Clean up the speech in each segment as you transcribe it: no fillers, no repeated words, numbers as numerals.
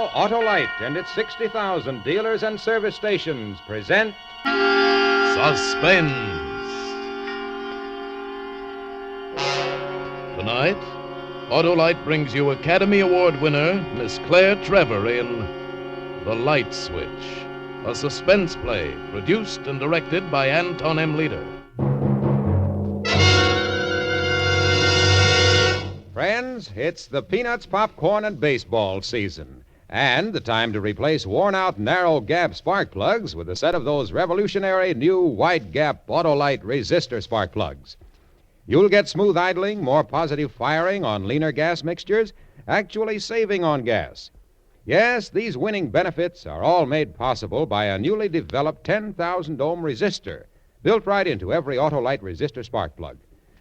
now, Autolite and its 60,000 dealers and service stations present Suspense. Tonight, Autolite brings you Academy Award winner Miss Claire Trevor in The Light Switch, a suspense play produced and directed by Anton M. Leader. Friends, it's the peanuts, popcorn, and baseball season. And the time to replace worn-out narrow-gap spark plugs with a set of those revolutionary new wide-gap Autolite resistor spark plugs. You'll get smooth idling, more positive firing on leaner gas mixtures, actually saving on gas. Yes, these winning benefits are all made possible by a newly developed 10,000-ohm resistor built right into every Autolite resistor spark plug.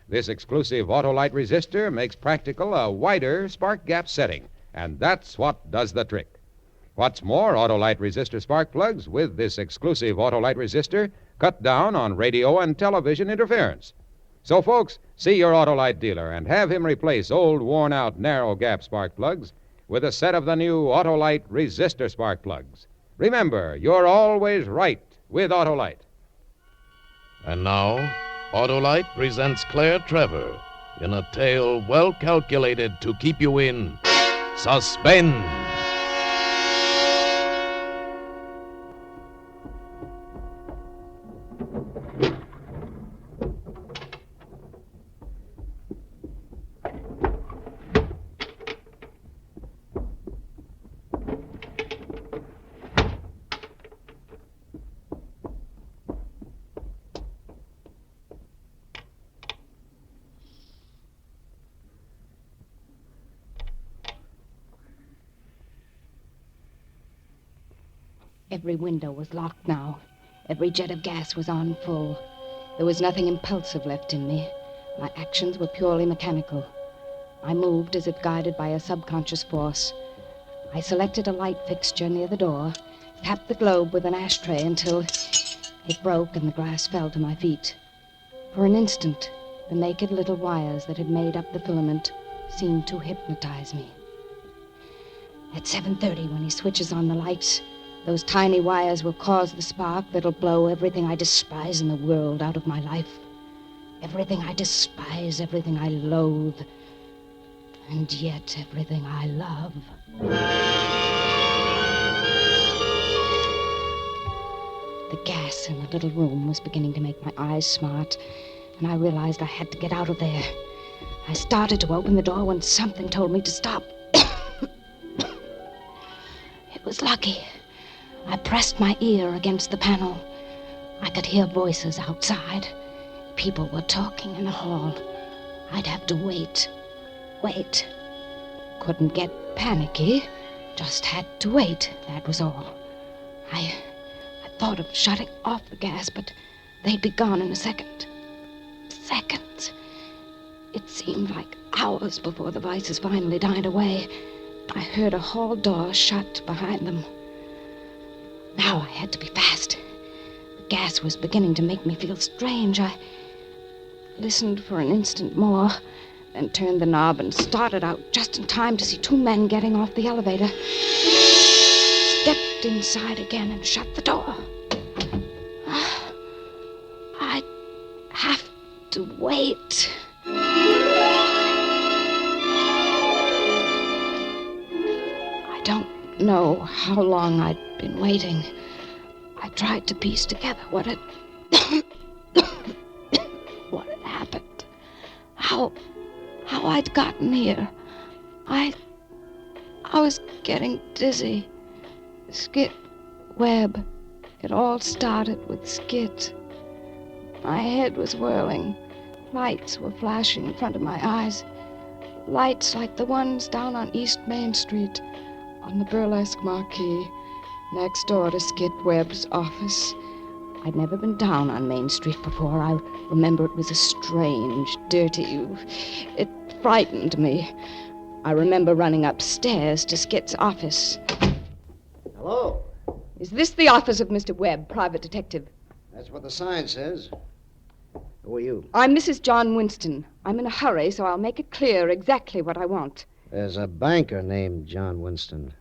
This exclusive Autolite resistor makes practical a wider spark gap setting, and that's what does the trick. What's more, Autolite resistor spark plugs with this exclusive Autolite resistor cut down on radio and television interference. So, folks, see your Autolite dealer and have him replace old, worn-out, narrow-gap spark plugs with a set of the new Autolite resistor spark plugs. Remember, you're always right with Autolite. And now, Autolite presents Claire Trevor in a tale well calculated to keep you in suspense. Every window was locked now. Every jet of gas was on full. There was nothing impulsive left in me. My actions were purely mechanical. I moved as if guided by a subconscious force. I selected a light fixture near the door, tapped the globe with an ashtray until it broke and the glass fell to my feet. For an instant, the naked little wires that had made up the filament seemed to hypnotize me. At 7:30, when he switches on the lights, those tiny wires will cause the spark that'll blow everything I despise in the world out of my life. Everything I despise, everything I loathe, and yet everything I love. The gas in the little room was beginning to make my eyes smart, and I realized I had to get out of there. I started to open the door when something told me to stop. It was lucky. I pressed my ear against the panel. I could hear voices outside. People were talking in the hall. I'd have to wait. Couldn't get panicky. Just had to wait, that was all. I thought of shutting off the gas, but they'd be gone in a second. Seconds. It seemed like hours before the voices finally died away. I heard a hall door shut behind them. Now I had to be fast. The gas was beginning to make me feel strange. I listened for an instant more, then turned the knob and started out just in time to see two men getting off the elevator. Stepped inside again and shut the door. I'd have to wait. I don't know how long I'd been waiting. I tried to piece together what had happened. How I'd gotten here. I was getting dizzy. Skit, Webb. It all started with Skit. My head was whirling. Lights were flashing in front of my eyes. Lights like the ones down on East Main Street, on the burlesque marquee, next door to Skit Webb's office. I'd never been down on Main Street before. I remember it was a strange, dirty... It frightened me. I remember running upstairs to Skit's office. Hello? Is this the office of Mr. Webb, private detective? That's what the sign says. Who are you? I'm Mrs. John Winston. I'm in a hurry, so I'll make it clear exactly what I want. There's a banker named John Winston.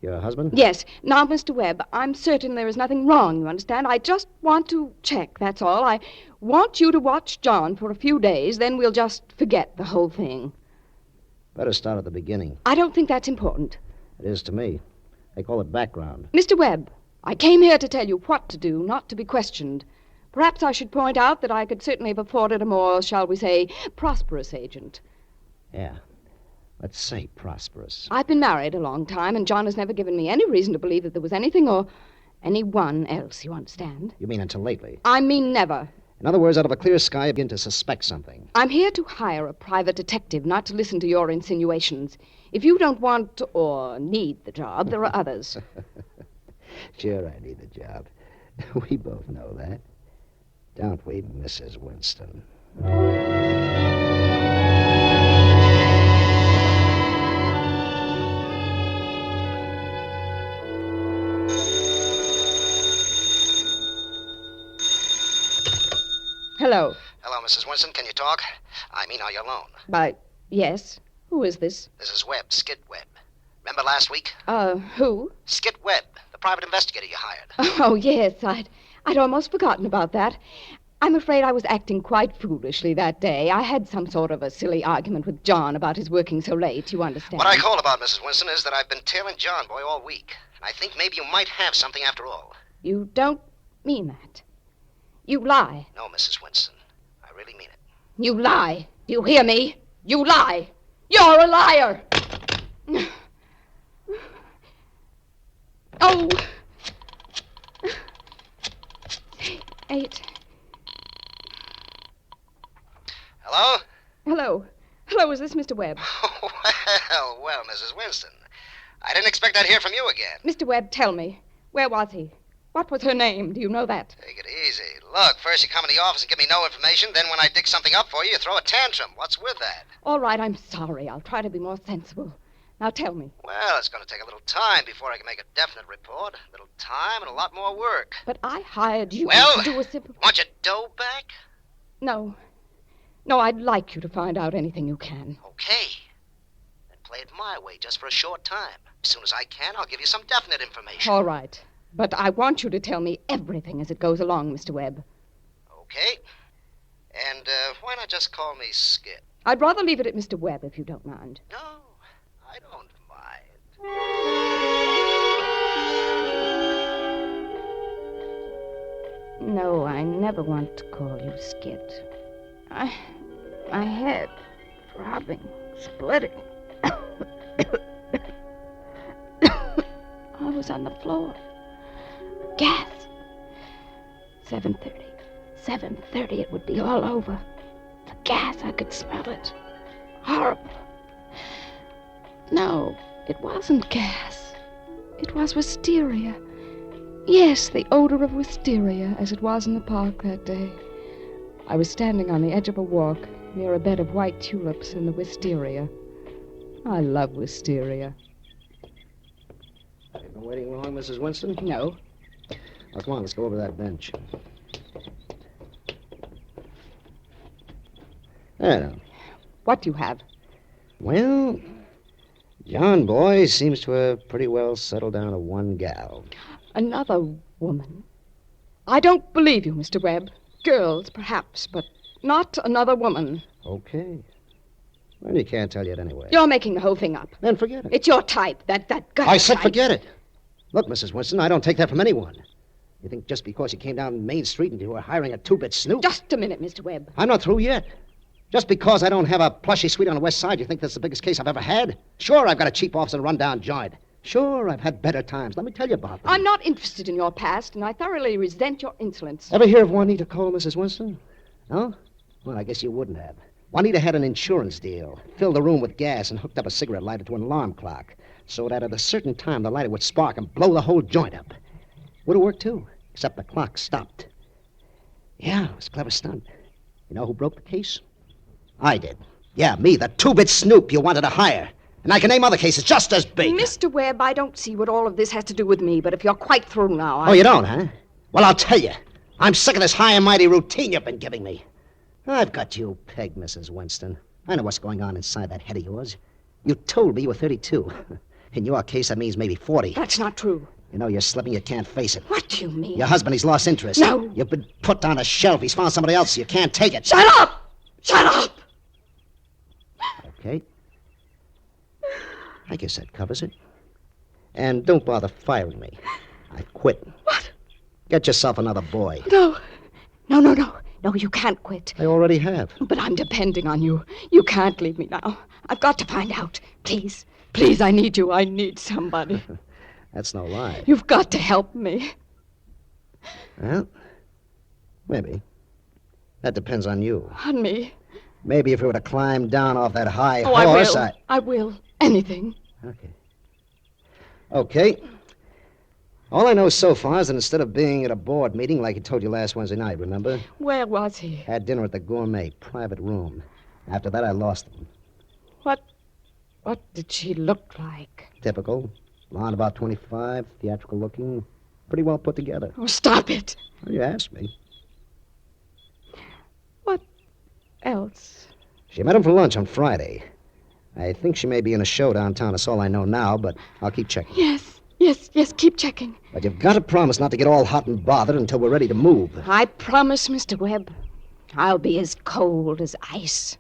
Your husband? Yes. Now, Mr. Webb, I'm certain there is nothing wrong, you understand? I just want to check, that's all. I want you to watch John for a few days, then we'll just forget the whole thing. Better start at the beginning. I don't think that's important. It is to me. They call it background. Mr. Webb, I came here to tell you what to do, not to be questioned. Perhaps I should point out that I could certainly have afforded a more, shall we say, prosperous agent. Yeah. Let's say prosperous. I've been married a long time, and John has never given me any reason to believe that there was anything or anyone else, you understand? You mean until lately? I mean never. In other words, out of a clear sky, I begin to suspect something. I'm here to hire a private detective, not to listen to your insinuations. If you don't want or need the job, there are others. Sure, I need the job. We both know that. Don't we, Mrs. Winston? Hello. Hello, Mrs. Winston. Can you talk? I mean, are you alone? Yes. Who is this? This is Webb, Skid Webb. Remember last week? Who? Skid Webb, the private investigator you hired. Oh, yes. I'd almost forgotten about that. I'm afraid I was acting quite foolishly that day. I had some sort of a silly argument with John about his working so late, you understand. What I called about, Mrs. Winston, is that I've been tailing John Boy all week. And I think maybe you might have something after all. You don't mean that. You lie. No, Mrs. Winston. I really mean it. You lie. Do you hear me? You lie. You're a liar. Oh. 8. Hello? Hello. Hello, is this Mr. Webb? Well, Mrs. Winston. I didn't expect I'd hear from you again. Mr. Webb, tell me. Where was he? What was her name? Do you know that? Take it easy. Look, first you come in the office and give me no information, then when I dig something up for you, you throw a tantrum. What's with that? All right, I'm sorry. I'll try to be more sensible. Now tell me. Well, it's going to take a little time before I can make a definite report. A little time and a lot more work. But I hired you Well, to do a simple... Want your dough back? No. No, I'd like you to find out anything you can. Okay. Then play it my way just for a short time. As soon as I can, I'll give you some definite information. All right. But I want you to tell me everything as it goes along, Mr. Webb. Okay. And why not just call me Skip? I'd rather leave it at Mr. Webb, if you don't mind. No, I don't mind. No, I never want to call you Skit. My head throbbing, splitting. I was on the floor. Gas. 7:30. 7:30, it would be all over. The gas, I could smell it. Horrible. No, it wasn't gas. It was wisteria. Yes, the odor of wisteria, as it was in the park that day. I was standing on the edge of a walk near a bed of white tulips in the wisteria. I love wisteria. You've been waiting long, Mrs. Winston? No. Well, come on, let's go over that bench. There now. What do you have? Well, John Boy seems to have pretty well settled down to one gal. Another woman? I don't believe you, Mr. Webb. Girls, perhaps, but not another woman. Okay. Well, you can't tell yet anyway. You're making the whole thing up. Then forget it. It's your type, that gutter I said type. forget it. Look, Mrs. Winston, I don't take that from anyone. You think just because you came down Main Street and you were hiring a two-bit snoop? Just a minute, Mr. Webb. I'm not through yet. Just because I don't have a plushy suite on the west side, you think that's the biggest case I've ever had? Sure, I've got a cheap office and a rundown joint. Sure, I've had better times. Let me tell you about them. I'm not interested in your past, and I thoroughly resent your insolence. Ever hear of Juanita Cole, Mrs. Winston? No? Well, I guess you wouldn't have. Juanita had an insurance deal. Filled the room with gas and hooked up a cigarette lighter to an alarm clock so that at a certain time the lighter would spark and blow the whole joint up. Would have worked, too, except the clock stopped. Yeah, it was a clever stunt. You know who broke the case? I did. Yeah, me, the two-bit snoop you wanted to hire. And I can name other cases just as big. Mr. Webb, I don't see what all of this has to do with me, but if you're quite through now, Oh, you don't, huh? Well, I'll tell you. I'm sick of this high and mighty routine you've been giving me. I've got you pegged, Mrs. Winston. I know what's going on inside that head of yours. You told me you were 32. In your case, that means maybe 40. That's not true. You know you're slipping. You can't face it. What do you mean? Your husband, he's lost interest. No. You've been put on a shelf. He's found somebody else. You can't take it. Shut up! Shut up! Okay. I guess that covers it. And don't bother firing me. I quit. What? Get yourself another boy. No. No, no, no. No, you can't quit. I already have. But I'm depending on you. You can't leave me now. I've got to find out. Please. Please, I need you. I need somebody. That's no lie. You've got to help me. Well, maybe. That depends on you. On me? Maybe if we were to climb down off that high Oh, horse, I will. Anything. Okay. All I know so far is that instead of being at a board meeting like he told you last Wednesday night, remember? Where was he? Had dinner at the gourmet private room. After that, I lost him. What did she look like? Typical. Blonde, about 25, theatrical looking, pretty well put together. Oh, stop it. Well, you asked me. What else? She met him for lunch on Friday. I think she may be in a show downtown. That's all I know now, but I'll keep checking. Yes, keep checking. But you've got to promise not to get all hot and bothered until we're ready to move. I promise, Mr. Webb. I'll be as cold as ice.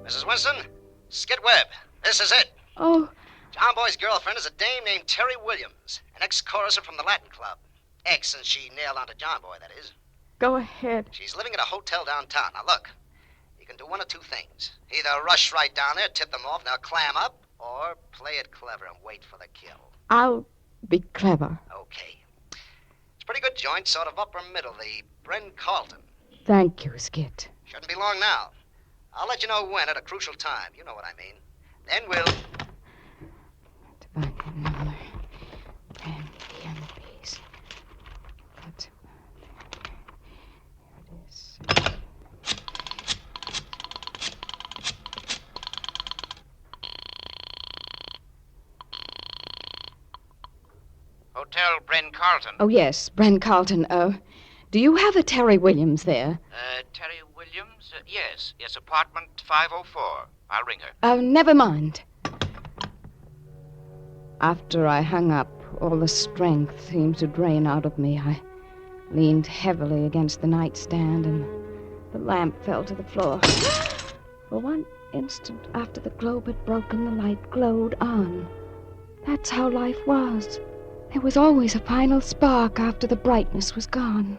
Mrs. Winston, Skid Webb. This is it. Oh, John Boy's girlfriend is a dame named Terry Williams, an ex-choruser from the Latin Club. Ex since she nailed onto John Boy, that is. go ahead. She's living at a hotel downtown. Now, look, you can do one of two things. Either rush right down there, tip them off, and they'll clam up, or play it clever and wait for the kill. I'll be clever. Okay. It's a pretty good joint, sort of upper middle, the Bren Carlton. Thank you, Skit. Shouldn't be long now. I'll let you know when at a crucial time. You know what I mean. Then we'll... Tobacco number 10 piece. Here it is. Hotel Bren Carlton. Oh, yes, Bren Carlton. Do you have a Terry Williams there? Terry Williams? Yes, apartment 504. I'll ring her. Never mind. After I hung up, all the strength seemed to drain out of me. I leaned heavily against the nightstand, and the lamp fell to the floor. For one instant after the globe had broken, the light glowed on. That's how life was. There was always a final spark after the brightness was gone.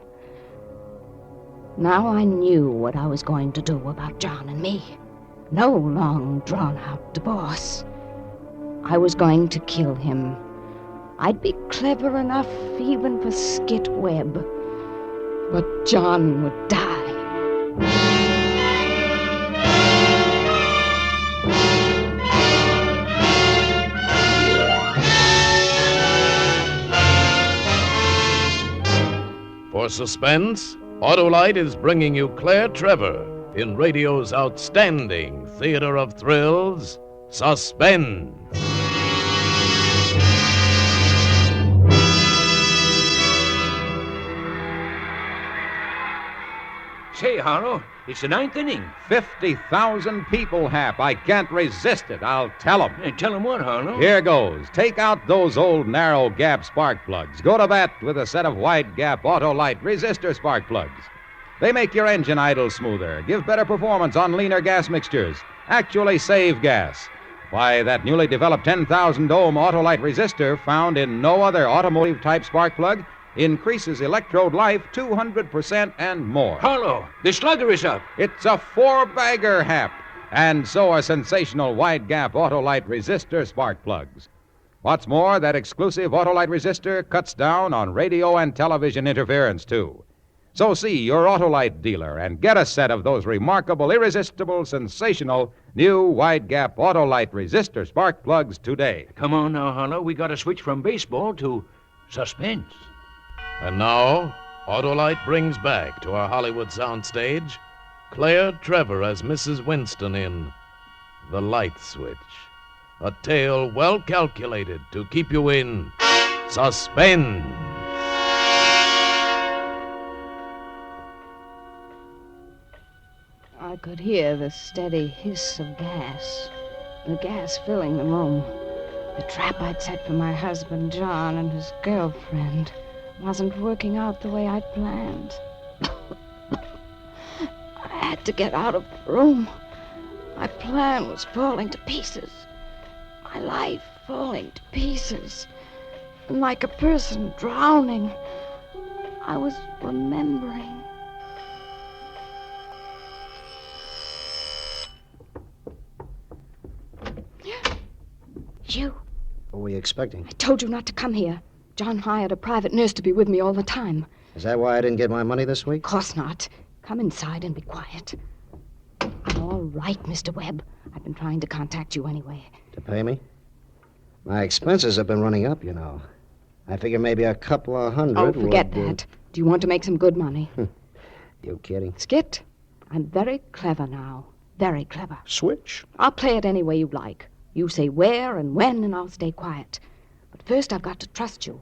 Now I knew what I was going to do about John and me. No long, drawn-out divorce. I was going to kill him. I'd be clever enough even for Skit Webb. But John would die. For Suspense, Autolite is bringing you Claire Trevor in radio's outstanding theater of thrills, Suspense. Say, Harlow, it's the ninth inning. 50,000 people, Hap. I can't resist it. I'll tell 'em. Hey, tell him what, Harlow? Here goes. Take out those old narrow gap spark plugs. Go to bat with a set of wide gap Autolite resistor spark plugs. They make your engine idle smoother, give better performance on leaner gas mixtures, actually save gas. Why, that newly developed 10,000 ohm Autolite resistor, found in no other automotive type spark plug, increases electrode life 200% and more. Harlow, the slugger is up. It's a four-bagger, Hap. And so are sensational wide-gap Autolite resistor spark plugs. What's more, that exclusive Autolite resistor cuts down on radio and television interference, too. So see your Autolite dealer and get a set of those remarkable, irresistible, sensational new wide-gap Autolite resistor spark plugs today. Come on now, Harlow. We got to switch from baseball to Suspense. And now, Autolite brings back to our Hollywood soundstage Claire Trevor as Mrs. Winston in The Light Switch, a tale well calculated to keep you in suspense. I could hear the steady hiss of gas. The gas filling the room. The trap I'd set for my husband, John, and his girlfriend wasn't working out the way I'd planned. I had to get out of the room. My plan was falling to pieces. My life falling to pieces. And like a person drowning, I was remembering. You. What were you expecting? I told you not to come here. John hired a private nurse to be with me all the time. Is that why I didn't get my money this week? Of course not. Come inside and be quiet. I'm all right, Mr. Webb. I've been trying to contact you anyway. To pay me? My expenses have been running up, you know. I figure maybe a couple of hundred. Oh, forget that. Do you want to make some good money? You kidding? Skit, I'm very clever now. Very clever. Switch? I'll play it any way you like. You say where and when, and I'll stay quiet. But first I've got to trust you.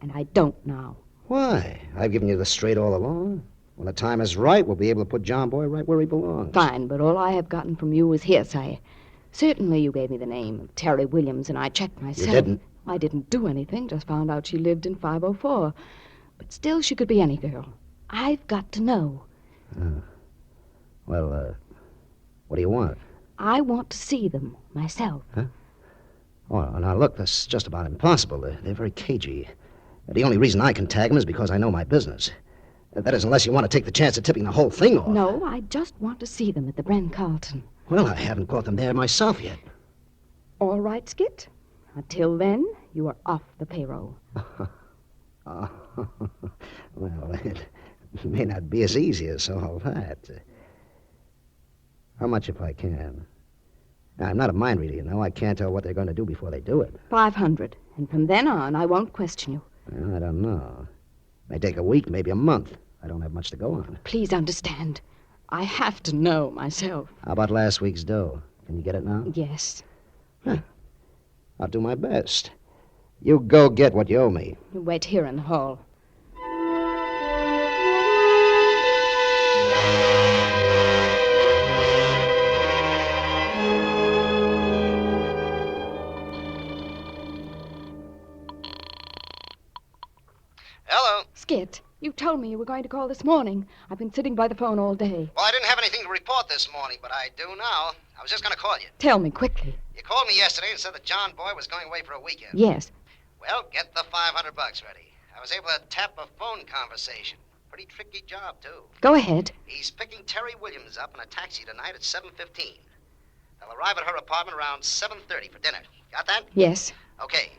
And I don't now. Why? I've given you the straight all along. When the time is right, we'll be able to put John Boy right where he belongs. Fine, but all I have gotten from you is hearsay. Certainly you gave me the name of Terry Williams, and I checked myself. You didn't? I didn't do anything, just found out she lived in 504. But still, she could be any girl. I've got to know. Well, what do you want? I want to see them myself. Huh? Oh, now look, that's just about impossible. They're very cagey. The only reason I can tag them is because I know my business. That is, unless you want to take the chance of tipping the whole thing off. No, I just want to see them at the Brent Carlton. Well, I haven't caught them there myself yet. All right, Skit. Until then, you are off the payroll. Well, it may not be as easy as all that. How much if I can? Now, I'm not a mind reader, you know. I can't tell what they're going to do before they do it. 500. And from then on, I won't question you. Well, I don't know. It may take a week, maybe a month. I don't have much to go on. Please understand. I have to know myself. How about last week's dough? Can you get it now? Yes. Huh. I'll do my best. You go get what you owe me. You wait here in the hall. Hello. Skit, you told me you were going to call this morning. I've been sitting by the phone all day. Well, I didn't have anything to report this morning, but I do now. I was just going to call you. Tell me quickly. You called me yesterday and said that John Boy was going away for a weekend. Yes. Well, get the $500 ready. I was able to tap a phone conversation. Pretty tricky job, too. Go ahead. He's picking Terry Williams up in a taxi tonight at 7:15. They'll arrive at her apartment around 7:30 for dinner. Got that? Yes. Okay.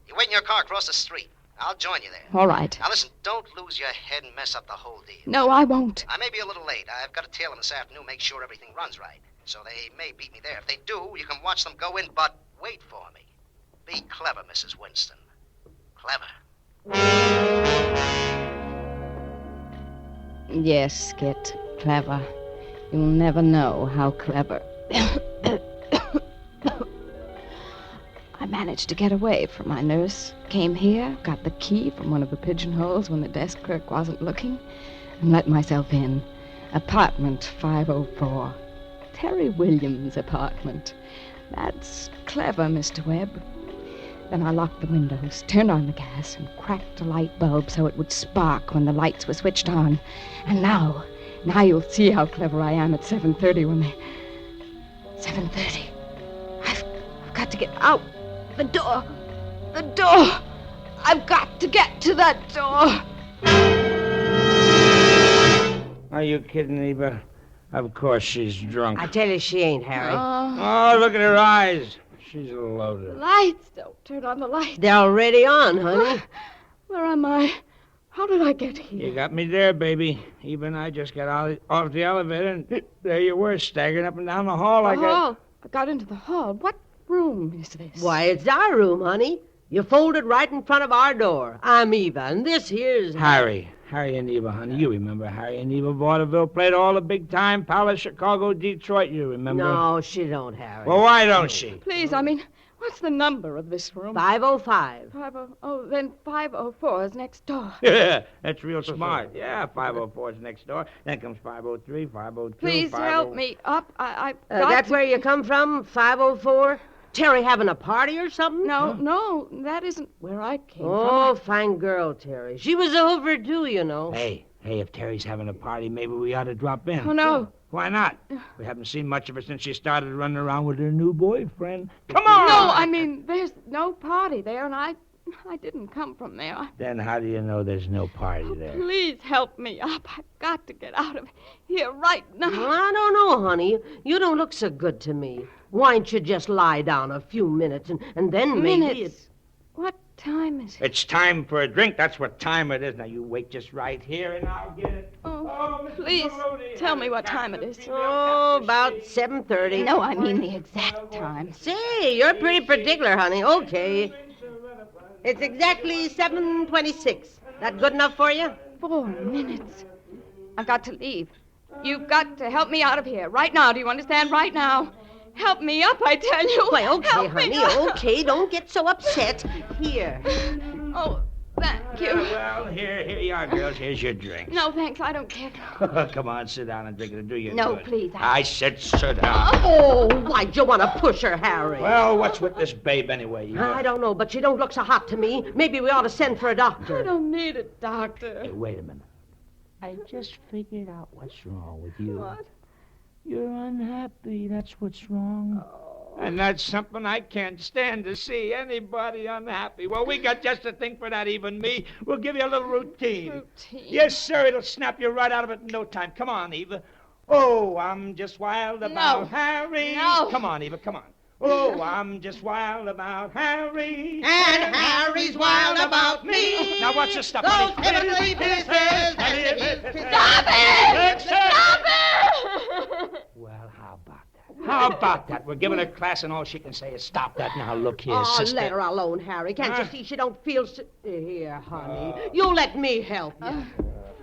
You wait in your car across the street. I'll join you there. All right. Now, listen, don't lose your head and mess up the whole deal. No, I won't. I may be a little late. I've got to tail them this afternoon, make sure everything runs right. So they may beat me there. If they do, you can watch them go in, but wait for me. Be clever, Mrs. Winston. Clever. Yes, Skit. Clever. You'll never know how clever. I managed to get away from my nurse. Came here, got the key from one of the pigeonholes when the desk clerk wasn't looking, and let myself in. Apartment 504. Terry Williams' apartment. That's clever, Mr. Webb. Then I locked the windows, turned on the gas, and cracked a light bulb so it would spark when the lights were switched on. And now you'll see how clever I am at 7:30 when they... 7:30. I've got to get out. The door. The door. I've got to get to that door. Are you kidding, Eva? Of course she's drunk. I tell you she ain't, Harry. Oh, look at her eyes. She's a loader. Lights. Don't turn on the lights. They're already on, honey. Where am I? How did I get here? You got me there, baby. Eva and I just got off the elevator, and there you were, staggering up and down the hall like hall. I got into the hall. What room is this? Why, it's our room, honey. You folded right in front of our door. I'm Eva, and this here's... Harry and Eva, honey. You remember Harry and Eva vaudeville, played all the big-time Palace, Chicago, Detroit, you remember? No, she don't, Harry. Well, why don't she? Please, I mean, What's the number of this room? 505. Then 504 is next door. Yeah, that's real smart. Yeah, 504 is next door. Then comes 503, 502. Please help me up. I've got That's to... where you come from, 504? Terry having a party or something? No, that isn't where I came Oh, from. fine girl, Terry. She was overdue, you know. Hey, if Terry's having a party, maybe we ought to drop in. Oh, no. Why not? We haven't seen much of her since she started running around with her new boyfriend. Come on! No, I mean, there's no party there, and I didn't come from there. Then how do you know there's no party there? Please help me up. I've got to get out of here right now. Well, I don't know, honey. You don't look so good to me. Why don't you just lie down a few minutes and then maybe Minutes? What time is it? It's time for a drink. That's what time it is. Now, you wait just right here, and I'll get it. Oh, Mrs. please Maloney, tell me what time it is. Oh, about 7:30. No, I mean the exact time. Say, you're pretty particular, honey. Okay. It's exactly 7:26. That good enough for you? 4 minutes. I've got to leave. You've got to help me out of here right now. Do you understand? Right now. Help me up, I tell you. Why, okay, Help me honey, up. okay. Don't get so upset. Here. Oh, thank you. Well, here you are, girls. Here's your drink. No, thanks. I don't care. Come on, sit down and drink it. Do you No, good. please. I said sit down. Oh, why'd you want to push her, Harry? Well, what's with this babe anyway? I don't know, but she don't look so hot to me. Maybe we ought to send for a doctor. I don't need a doctor. Hey, wait a minute. I just figured out what's wrong with you. What? You're unhappy. That's what's wrong. And that's something I can't stand to see. Anybody unhappy. Well, we got just the thing for that, even me. We'll give you a little routine. Routine? Yes, sir. It'll snap you right out of it in no time. Come on, Eva. Oh, I'm just wild about Harry. No. Come on, Eva. Come on. Oh, I'm just wild about Harry. And Harry's wild about me. Now, watch your stuff. Those honey. heavenly pieces. Stop it! Stop it! Well, how about that? How about that? We're giving her class, and all she can say is stop that. Now, look here, Oh, sister. let her alone, Harry. Can't you see she don't feel so... Here, honey. You let me help you.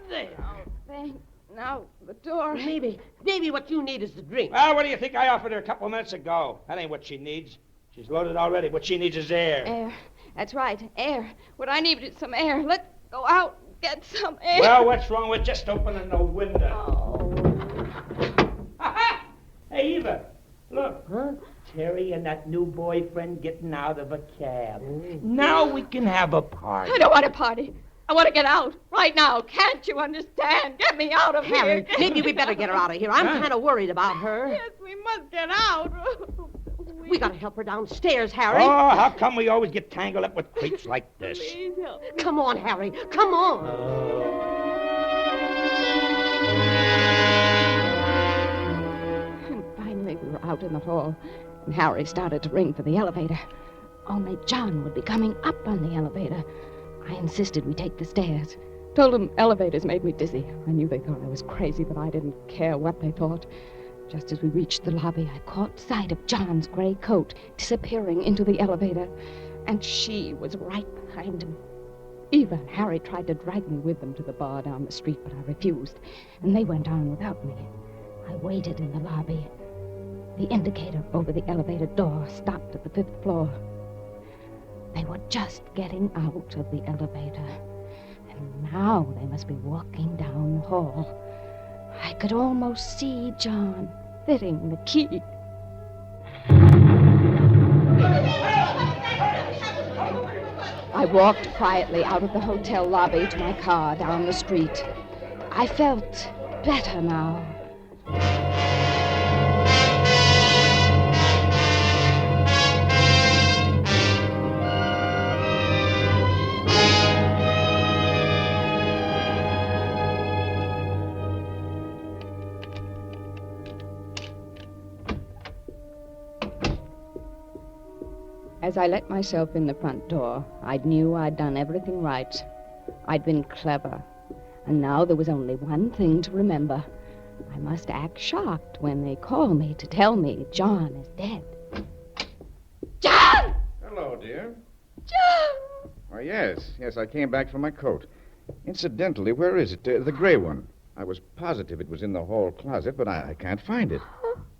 There. Thank... Now, the door... Maybe what you need is the drink. Well, what do you think I offered her a couple of minutes ago? That ain't what she needs. She's loaded already. What she needs is air. Air. That's right, air. What I need is some air. Let's go out and get some air. Well, what's wrong with just opening the window? Oh. Ha-ha! Hey, Eva, look. Huh? Terry and that new boyfriend getting out of a cab. Now we can have a party. I don't want a party. I want to get out right now. Can't you understand? Get me out of Harry, here. maybe we better get her out of here. I'm kind of worried about her. Yes, we must get out. We got to help her downstairs, Harry. Oh, how come we always get tangled up with creeps like this? Please help me. Come on, Harry. Come on. And finally, we were out in the hall, and Harry started to ring for the elevator. Only John would be coming up on the elevator. I insisted we take the stairs. Told them elevators made me dizzy. I knew they thought I was crazy, but I didn't care what they thought. Just as we reached the lobby, I caught sight of John's gray coat disappearing into the elevator, and she was right behind him. Eva and Harry tried to drag me with them to the bar down the street, but I refused, and they went on without me. I waited in the lobby. The indicator over the elevator door stopped at the 5th floor. They were just getting out of the elevator, and now they must be walking down the hall. I could almost see John fitting the key. I walked quietly out of the hotel lobby to my car down the street. I felt better now. As I let myself in the front door, I knew I'd done everything right. I'd been clever. And now there was only one thing to remember. I must act shocked when they call me to tell me John is dead. John! Hello, dear. John! Why, yes, I came back for my coat. Incidentally, where is it? The gray one. I was positive it was in the hall closet, but I can't find it.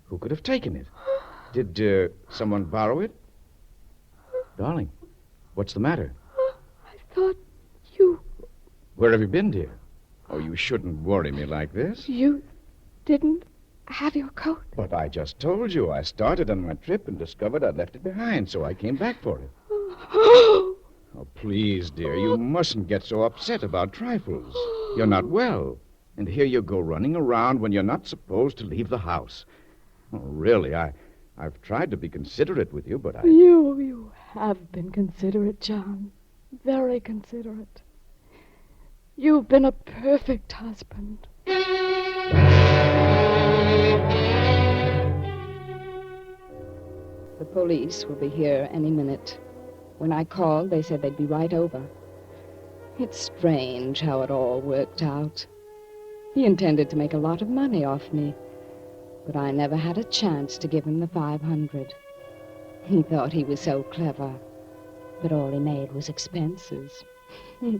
Who could have taken it? Did someone borrow it? Darling, what's the matter? I thought you Where have you been, dear? Oh, you shouldn't worry me like this. didn't have your coat. But I just told you. I started on my trip and discovered I'd left it behind, so I came back for it. Oh, please, dear, you mustn't get so upset about trifles. You're not well. And here you go running around when you're not supposed to leave the house. Oh, really, I've tried to be considerate with you, but I... You have been considerate, John. Very considerate. You've been a perfect husband. The police will be here any minute. When I called, they said they'd be right over. It's strange how it all worked out. He intended to make a lot of money off me, but I never had a chance to give him the $500. He thought he was so clever, but all he made was expenses. And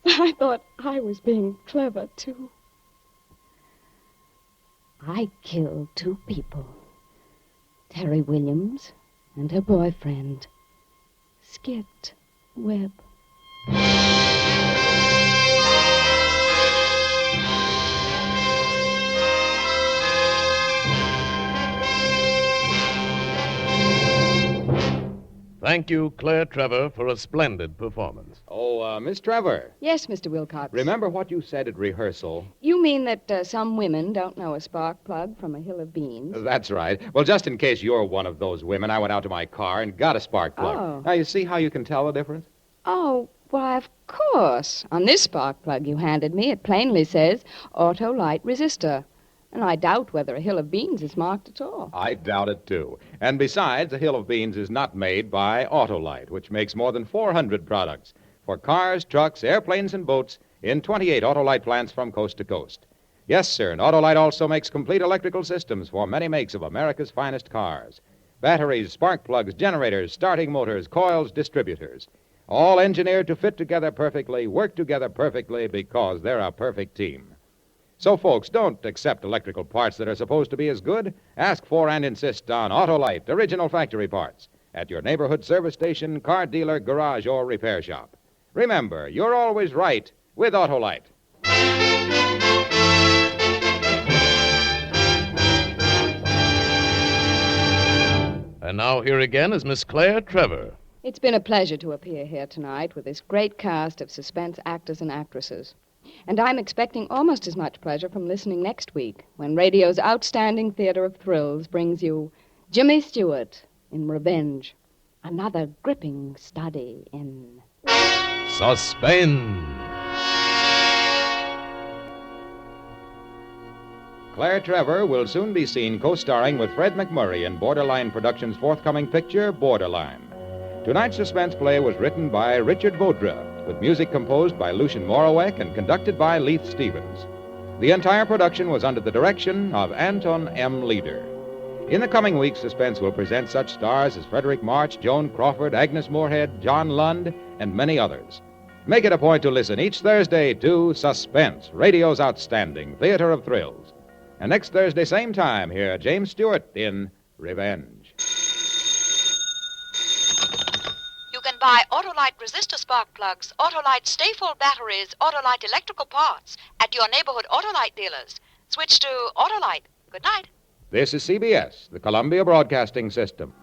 I thought I was being clever, too. I killed 2 people. Terry Williams and her boyfriend, Skit Webb. Thank you, Claire Trevor, for a splendid performance. Oh, Miss Trevor, Yes, Mr. Wilcox. remember what you said at rehearsal? You mean that some women don't know a spark plug from a hill of beans? That's right. Well, just in case you're one of those women, I went out to my car and got a spark plug. Oh. Now, you see how you can tell the difference? Oh, why, of course. On this spark plug you handed me, it plainly says auto light resistor. And I doubt whether a hill of beans is marked at all. I doubt it, too. And besides, a hill of beans is not made by Autolite, which makes more than 400 products for cars, trucks, airplanes, and boats in 28 Autolite plants from coast to coast. Yes, sir, and Autolite also makes complete electrical systems for many makes of America's finest cars. Batteries, spark plugs, generators, starting motors, coils, distributors. All engineered to fit together perfectly, work together perfectly because they're a perfect team. So, folks, don't accept electrical parts that are supposed to be as good. Ask for and insist on Autolite, original factory parts, at your neighborhood service station, car dealer, garage, or repair shop. Remember, you're always right with Autolite. And now here again is Miss Claire Trevor. It's been a pleasure to appear here tonight with this great cast of suspense actors and actresses. And I'm expecting almost as much pleasure from listening next week when radio's outstanding theater of thrills brings you Jimmy Stewart in Revenge, another gripping study in Suspense. Claire Trevor will soon be seen co-starring with Fred McMurray in Borderline Productions' forthcoming picture, Borderline. Tonight's suspense play was written by Richard Vaudreuil, with music composed by Lucien Morawek and conducted by Leith Stevens. The entire production was under the direction of Anton M. Leader. In the coming weeks, Suspense will present such stars as Frederick March, Joan Crawford, Agnes Moorehead, John Lund, and many others. Make it a point to listen each Thursday to Suspense, radio's outstanding theater of thrills. And next Thursday, same time, hear James Stewart in Revenge. You can buy Autolite resistor spark plugs, Autolite stay-full batteries, Autolite electrical parts at your neighborhood Autolite dealers. Switch to Autolite. Good night. This is CBS, the Columbia Broadcasting System.